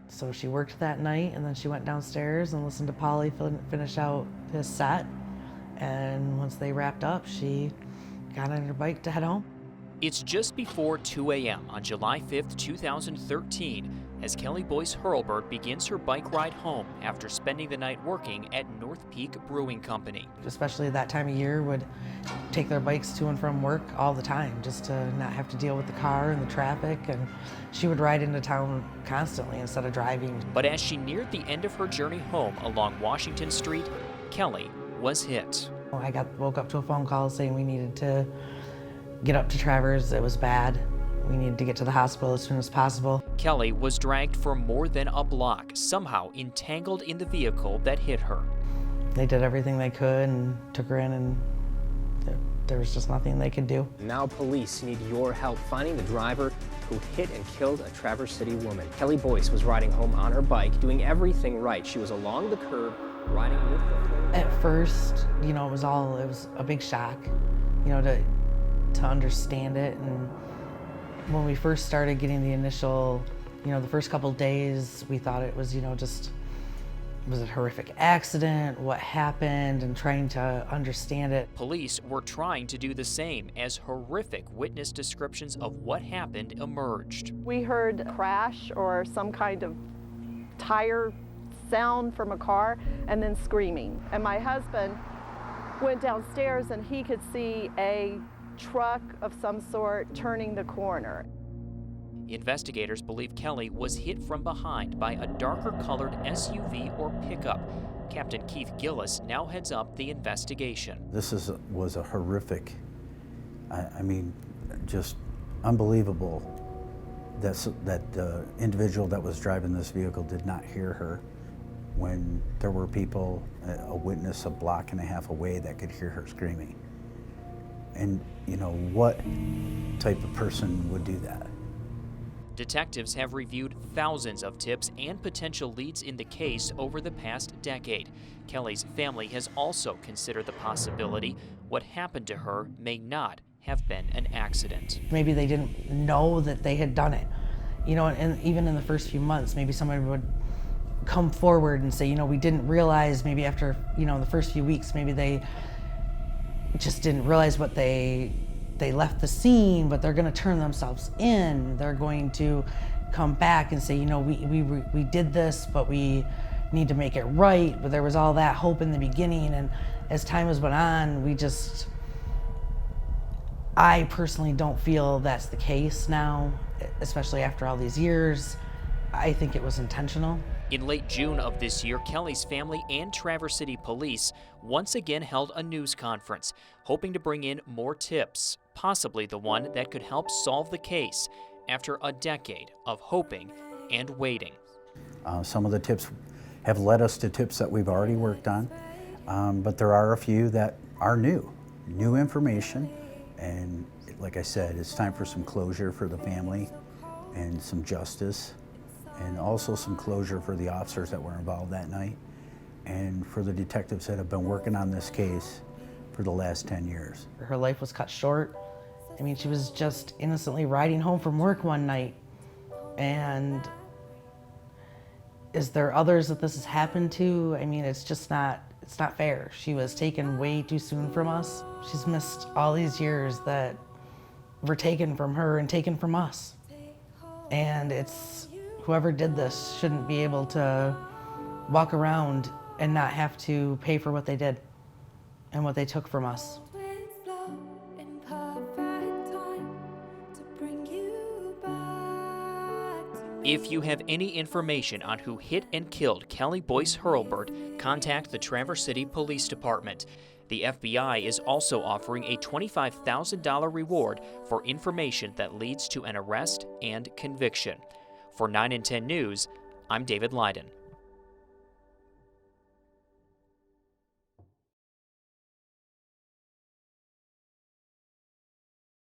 So she worked that night, and then she went downstairs and listened to Polly finish out his set. And once they wrapped up, she got on her bike to head home. It's just before 2 a.m. on July 5th, 2013, as Kelly Boyce Hurlbert begins her bike ride home after spending the night working at North Peak Brewing Company. Especially that time of year, would take their bikes to and from work all the time just to not have to deal with the car and the traffic, and she would ride into town constantly instead of driving. But as she neared the end of her journey home along Washington Street, Kelly was hit. I woke up to a phone call saying we needed to get up to Travers. It was bad. We needed to get to the hospital as soon as possible. Kelly was dragged for more than a block, somehow entangled in the vehicle that hit her. They did everything they could and took her in, and there was just nothing they could do. Now police need your help finding the driver who hit and killed a Traverse City woman. Kelly Boyce was riding home on her bike, doing everything right. She was along the curb, riding with the flow. At first, it was a big shock, to understand it. And when we first started getting the initial, the first couple days, we thought it was, was it a horrific accident? What happened? And trying to understand it. Police were trying to do the same as horrific witness descriptions of what happened emerged. We heard a crash or some kind of tire sound from a car and then screaming. And my husband went downstairs and he could see a truck of some sort turning the corner. Investigators believe Kelly was hit from behind by a darker colored SUV or pickup. Captain Keith Gillis now heads up the investigation. This was a horrific, just unbelievable that the individual that was driving this vehicle did not hear her when there were people, a witness a block and a half away that could hear her screaming. And what type of person would do that? Detectives have reviewed thousands of tips and potential leads in the case over the past decade. Kelly's family has also considered the possibility what happened to her may not have been an accident. Maybe they didn't know that they had done it. And even in the first few months, maybe somebody would come forward and say, we didn't realize, maybe after, the first few weeks, maybe they just didn't realize what they left the scene, but they're going to turn themselves in. They're going to come back and say, we did this, but we need to make it right. But there was all that hope in the beginning, and as time has went on, I personally don't feel that's the case now, especially after all these years. I think it was intentional. In late June of this year, Kelly's family and Traverse City Police once again held a news conference, hoping to bring in more tips, possibly the one that could help solve the case after a decade of hoping and waiting. Some of the tips have led us to tips that we've already worked on, but there are a few that are new information, and like I said, it's time for some closure for the family and some justice, and also some closure for the officers that were involved that night, and for the detectives that have been working on this case for the last 10 years. Her life was cut short. She was just innocently riding home from work one night. And is there others that this has happened to? It's not fair. She was taken way too soon from us. She's missed all these years that were taken from her and taken from us. And whoever did this shouldn't be able to walk around and not have to pay for what they did and what they took from us. If you have any information on who hit and killed Kelly Boyce Hurlbert, contact the Traverse City Police Department. The FBI is also offering a $25,000 reward for information that leads to an arrest and conviction. For 9 and 10 News, I'm David Leiden.